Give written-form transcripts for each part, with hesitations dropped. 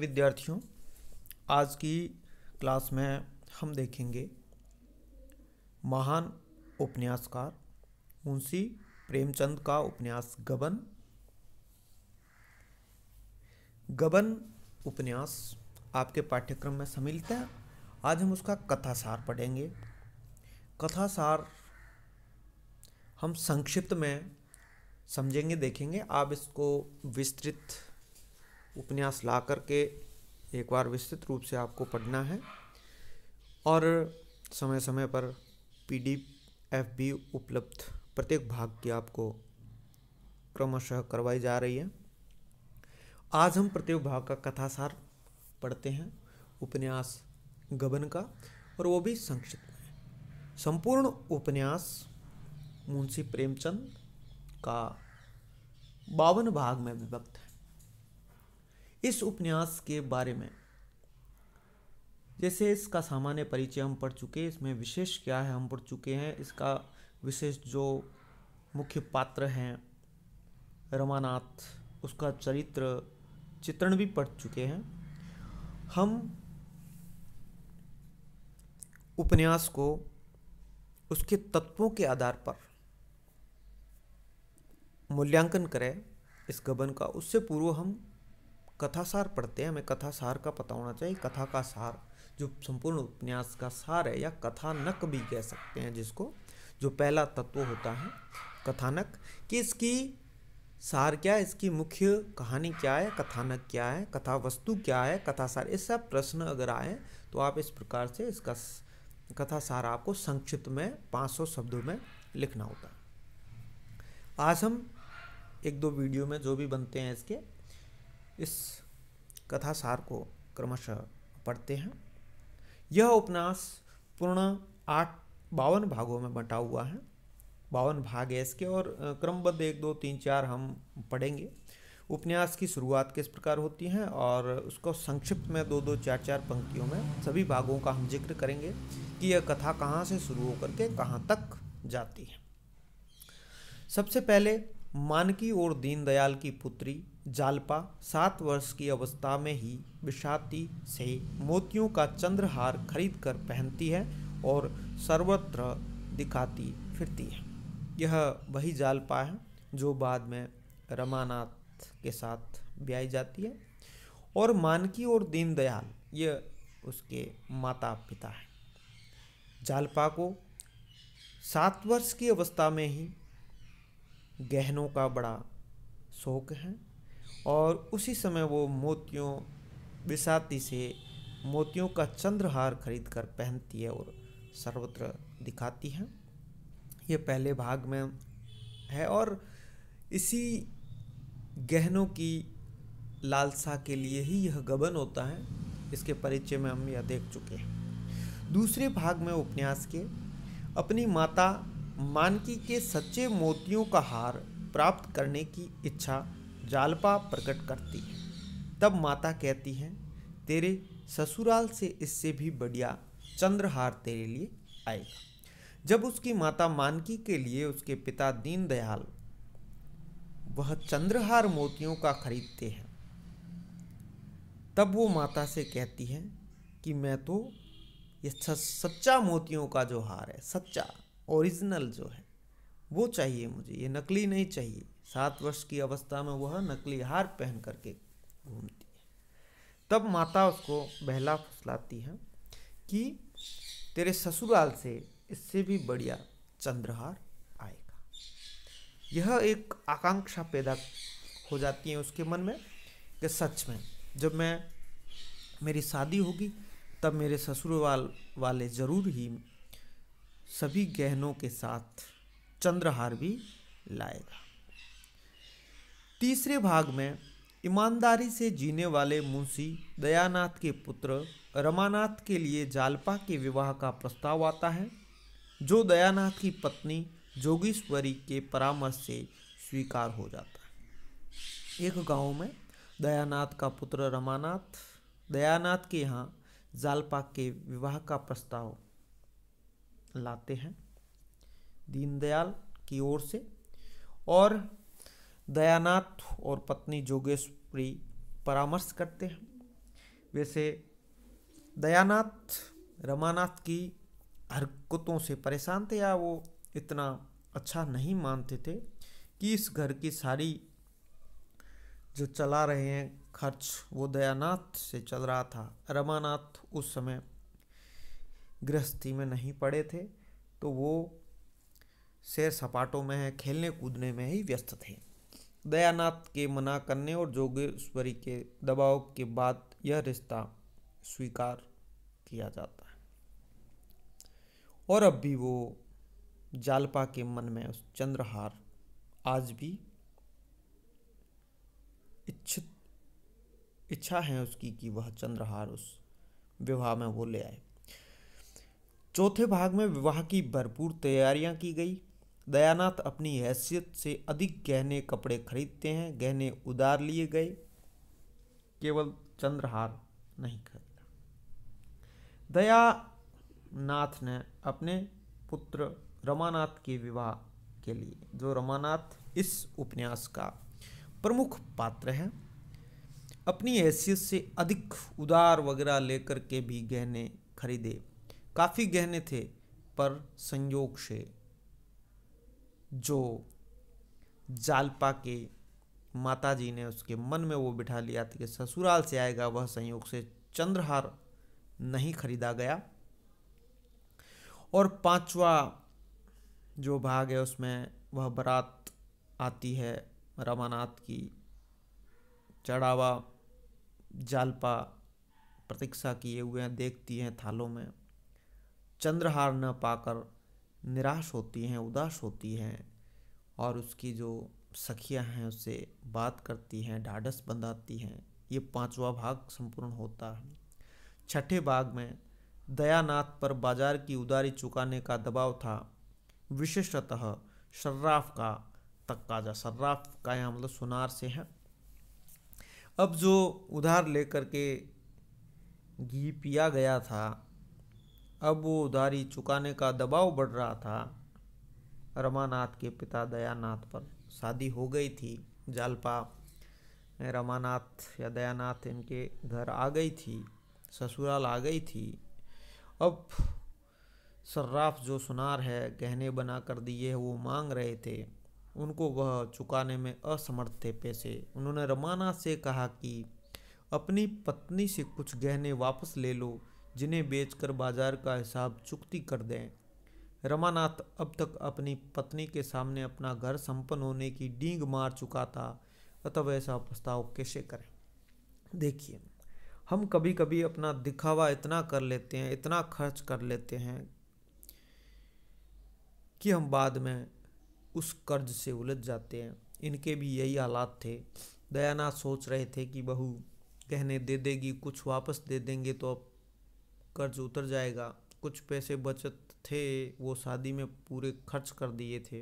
विद्यार्थियों, आज की क्लास में हम देखेंगे महान उपन्यासकार मुंशी प्रेमचंद का उपन्यास गबन। गबन उपन्यास आपके पाठ्यक्रम में सम्मिलित है। आज हम उसका कथासार पढ़ेंगे। कथासार हम संक्षिप्त में समझेंगे, देखेंगे। आप इसको विस्तृत उपन्यास ला करके एक बार विस्तृत रूप से आपको पढ़ना है और समय समय पर PDF भी उपलब्ध प्रत्येक भाग की आपको क्रमशः करवाई जा रही है। आज हम प्रत्येक भाग का कथासार पढ़ते हैं उपन्यास गबन का, और वो भी संक्षिप्त में। संपूर्ण उपन्यास मुंशी प्रेमचंद का 52 भाग में विभक्त है। इस उपन्यास के बारे में जैसे इसका सामान्य परिचय हम पढ़ चुके हैं, इसमें विशेष क्या है हम पढ़ चुके हैं। इसका विशेष जो मुख्य पात्र हैं रमानाथ, उसका चरित्र चित्रण भी पढ़ चुके हैं। हम उपन्यास को उसके तत्वों के आधार पर मूल्यांकन करें इस गबन का, उससे पूर्व हम कथासार पढ़ते हैं। हमें कथासार का पता होना चाहिए। कथा का सार जो संपूर्ण उपन्यास का सार है, या कथानक भी कह सकते हैं जिसको, जो पहला तत्व होता है कथानक, कि इसकी सार क्या है, इसकी मुख्य कहानी क्या है, कथानक क्या है, कथा वस्तु क्या है, कथासार। इस सब प्रश्न अगर आए तो आप इस प्रकार से इसका कथासार आपको संक्षिप्त में 500 शब्दों में लिखना होता है। आज हम एक दो वीडियो में जो भी बनते हैं इसके, इस कथासार को क्रमशः पढ़ते हैं। यह उपन्यास पूर्ण 52 भागों में बंटा हुआ है। 52 भाग है इसके, और क्रमबद्ध 1 2 3 4 हम पढ़ेंगे। उपन्यास की शुरुआत किस प्रकार होती है और उसको संक्षिप्त में 2 2 4 4 पंक्तियों में सभी भागों का हम जिक्र करेंगे कि यह कथा कहाँ से शुरू होकर के कहाँ तक जाती है। सबसे पहले मानकी और दीनदयाल की पुत्री जालपा 7 वर्ष की अवस्था में ही विषाती से मोतियों का चंद्रहार खरीद कर पहनती है और सर्वत्र दिखाती फिरती है। यह वही जालपा है जो बाद में रमानाथ के साथ ब्याही जाती है, और मानकी और दीनदयाल ये उसके माता पिता हैं। जालपा को 7 वर्ष की अवस्था में ही गहनों का बड़ा शौक है, और उसी समय वो मोतियों बिसाती से मोतियों का चंद्रहार खरीद कर पहनती है और सर्वत्र दिखाती है। ये पहले भाग में है, और इसी गहनों की लालसा के लिए ही यह गबन होता है। इसके परिचय में हम यह देख चुके हैं। दूसरे भाग में उपन्यास के अपनी माता मानकी के सच्चे मोतियों का हार प्राप्त करने की इच्छा जालपा प्रकट करती है। तब माता कहती है, तेरे ससुराल से इससे भी बढ़िया चंद्रहार तेरे लिए आएगा। जब उसकी माता मानकी के लिए उसके पिता दीनदयाल वह चंद्रहार मोतियों का खरीदते हैं, तब वो माता से कहती है कि मैं तो ये सच्चा मोतियों का जो हार है, सच्चा ओरिजिनल जो है वो चाहिए मुझे, ये नकली नहीं चाहिए। 7 वर्ष की अवस्था में वह नकली हार पहन करके घूमती है। तब माता उसको बहला फुसलाती है कि तेरे ससुराल से इससे भी बढ़िया चंद्रहार आएगा। यह एक आकांक्षा पैदा हो जाती है उसके मन में कि सच में जब मेरी शादी होगी तब मेरे ससुराल वाले जरूर ही सभी गहनों के साथ चंद्रहार भी लाएगा। तीसरे भाग में ईमानदारी से जीने वाले मुंशी दयानाथ के पुत्र रमानाथ के लिए जालपा के विवाह का प्रस्ताव आता है, जो दयानाथ की पत्नी जोगीश्वरी के परामर्श से स्वीकार हो जाता है। एक गांव में दयानाथ का पुत्र रमानाथ दयानाथ के यहाँ जालपा के विवाह का प्रस्ताव लाते हैं दीनदयाल की ओर से, और दयानाथ और पत्नी जोगेश्वरी परामर्श करते हैं। वैसे दयानाथ रमानाथ की हरकतों से परेशान थे, या वो इतना अच्छा नहीं मानते थे कि इस घर की सारी जो चला रहे हैं खर्च वो दयानाथ से चल रहा था। रमानाथ उस समय गृहस्थी में नहीं पड़े थे, तो वो सैर सपाटों में खेलने कूदने में ही व्यस्त थे। दयानाथ के मना करने और जोगेश्वरी के दबाव के बाद यह रिश्ता स्वीकार किया जाता है। और अब भी वो जालपा के मन में उस चंद्रहार आज भी इच्छा है उसकी कि वह चंद्रहार उस विवाह में वो ले आए। चौथे भाग में विवाह की भरपूर तैयारियां की गई। दयानाथ अपनी हैसियत से अधिक गहने कपड़े खरीदते हैं, गहने उधार लिए गए, केवल चंद्रहार नहीं खरीदा। दयानाथ ने अपने पुत्र रमानाथ के विवाह के लिए, जो रमानाथ इस उपन्यास का प्रमुख पात्र है, अपनी हैसियत से अधिक उधार वगैरह लेकर के भी गहने खरीदे। काफ़ी गहने थे, पर संयोग से जो जालपा के माताजी ने उसके मन में वो बिठा लिया था कि ससुराल से आएगा, वह संयोग से चंद्रहार नहीं खरीदा गया। और पांचवा जो भाग है उसमें वह बारात आती है रमानाथ की। चढ़ावा जालपा प्रतीक्षा किए हुए हैं, देखती हैं थालों में, चंद्रहार न पाकर निराश होती हैं, उदास होती हैं, और उसकी जो सखियां हैं उससे बात करती हैं, ढाढ़स बंधाती हैं। ये पांचवा भाग संपूर्ण होता है। छठे भाग में दयानाथ पर बाजार की उधारी चुकाने का दबाव था, विशेषतः सर्राफ का तकाजा। सर्राफ का यहाँ मतलब सुनार से है। अब जो उधार लेकर के घी पिया गया था, अब वो उधारी चुकाने का दबाव बढ़ रहा था। रमानाथ के पिता दयानाथ पर शादी हो गई थी, जालपा रमानाथ या दयानाथ इनके घर आ गई थी, ससुराल आ गई थी। अब सर्राफ जो सुनार है, गहने बना कर दिए वो मांग रहे थे, उनको वह चुकाने में असमर्थ थे पैसे। उन्होंने रमानाथ से कहा कि अपनी पत्नी से कुछ गहने वापस ले लो, जिन्हें बेचकर बाजार का हिसाब चुकती कर दें। रमानाथ अब तक अपनी पत्नी के सामने अपना घर संपन्न होने की डींग मार चुका था, अतः ऐसा प्रस्ताव कैसे करें। देखिए, हम कभी कभी अपना दिखावा इतना कर लेते हैं, इतना खर्च कर लेते हैं कि हम बाद में उस कर्ज से उलझ जाते हैं। इनके भी यही हालात थे। दयानाथ सोच रहे थे कि बहू गहने दे देगी, कुछ वापस दे देंगे तो अब कर्ज उतर जाएगा। कुछ पैसे बचत थे वो शादी में पूरे खर्च कर दिए थे।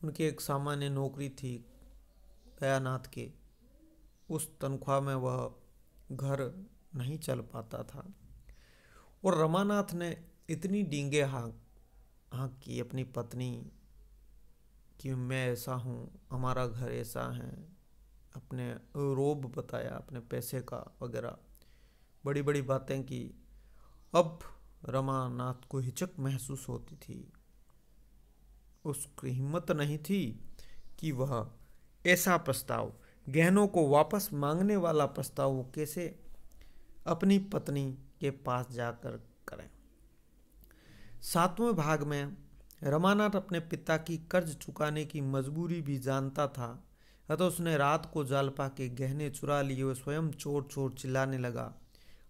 उनकी एक सामान्य नौकरी थी दयानाथ के, उस तनख्वाह में वह घर नहीं चल पाता था। और रमानाथ ने इतनी डींगे हाँक की अपनी पत्नी कि मैं ऐसा हूँ, हमारा घर ऐसा है, अपने रोब बताया, अपने पैसे का वगैरह बड़ी बड़ी बातें की। अब रमानाथ को हिचक महसूस होती थी, उसकी हिम्मत नहीं थी कि वह ऐसा प्रस्ताव, गहनों को वापस मांगने वाला प्रस्ताव वो कैसे अपनी पत्नी के पास जाकर करें। सातवें भाग में रमानाथ अपने पिता की कर्ज चुकाने की मजबूरी भी जानता था, अतः उसने रात को जालपा के गहने चुरा लिए और स्वयं चोर चोर चिल्लाने लगा।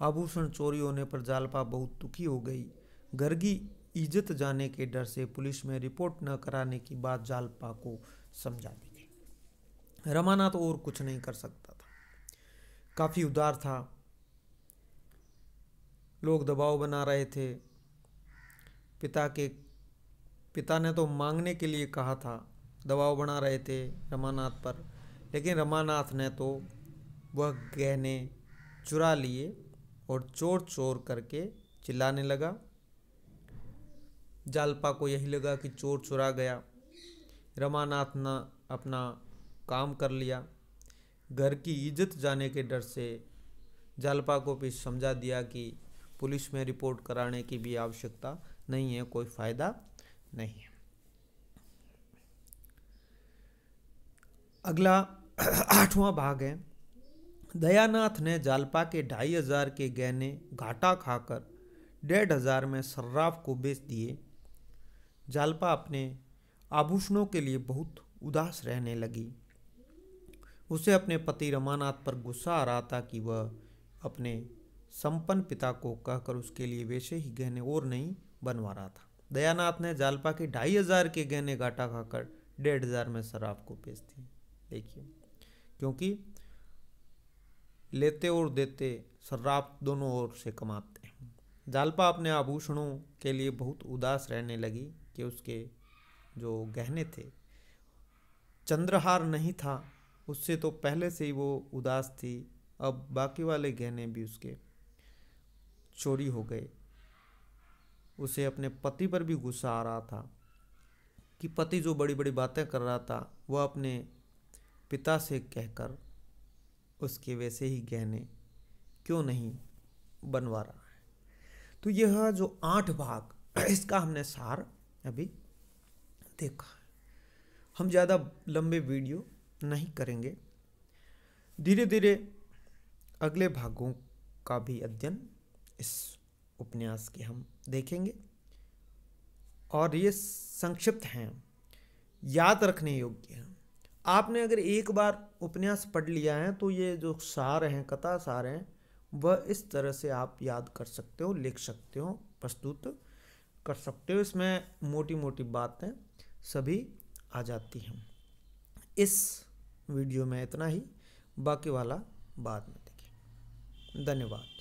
आभूषण चोरी होने पर जालपा बहुत दुखी हो गई। घर की इज्जत जाने के डर से पुलिस में रिपोर्ट न कराने की बात जालपा को समझा दी गई। रमानाथ और कुछ नहीं कर सकता था, काफी उदार था, लोग दबाव बना रहे थे। पिता ने तो मांगने के लिए कहा था, दबाव बना रहे थे रमानाथ पर, लेकिन रमानाथ ने तो वह गहने चुरा लिए और चोर चोर करके चिल्लाने लगा। जालपा को यही लगा कि चोर चुरा गया। रमानाथ ने अपना काम कर लिया। घर की इज्जत जाने के डर से जालपा को भी समझा दिया कि पुलिस में रिपोर्ट कराने की भी आवश्यकता नहीं है, कोई फायदा नहीं है। अगला 8वां भाग है। दयानाथ ने जालपा के 2500 के गहने घाटा खाकर 1500 में सर्राफ को बेच दिए। जालपा अपने आभूषणों के लिए बहुत उदास रहने लगी। उसे अपने पति रमानाथ पर गुस्सा आ रहा था कि वह अपने संपन्न पिता को कहकर उसके लिए वैसे ही गहने और नहीं बनवा रहा था। दयानाथ ने जालपा के 2500 के गहने घाटा खाकर 1500 में सर्राफ को बेच दिए। देखिए, क्योंकि लेते और देते सर्राफ दोनों ओर से कमाते हैं। जालपा अपने आभूषणों के लिए बहुत उदास रहने लगी कि उसके जो गहने थे, चंद्रहार नहीं था, उससे तो पहले से ही वो उदास थी। अब बाकी वाले गहने भी उसके चोरी हो गए। उसे अपने पति पर भी गुस्सा आ रहा था कि पति जो बड़ी बड़ी बातें कर रहा था वह अपने पिता से कहकर उसके वैसे ही गहने क्यों नहीं बनवा रहा है। तो यह जो 8 भाग इसका हमने सार अभी देखा है। हम ज़्यादा लंबे वीडियो नहीं करेंगे, धीरे धीरे अगले भागों का भी अध्ययन इस उपन्यास के हम देखेंगे। और ये संक्षिप्त हैं, याद रखने योग्य हैं। आपने अगर एक बार उपन्यास पढ़ लिया है तो ये जो सार हैं, कथा सार हैं, वह इस तरह से आप याद कर सकते हो, लिख सकते हो, प्रस्तुत कर सकते हो। इसमें मोटी मोटी बातें सभी आ जाती हैं। इस वीडियो में इतना ही, बाकी वाला बाद में देखें। धन्यवाद।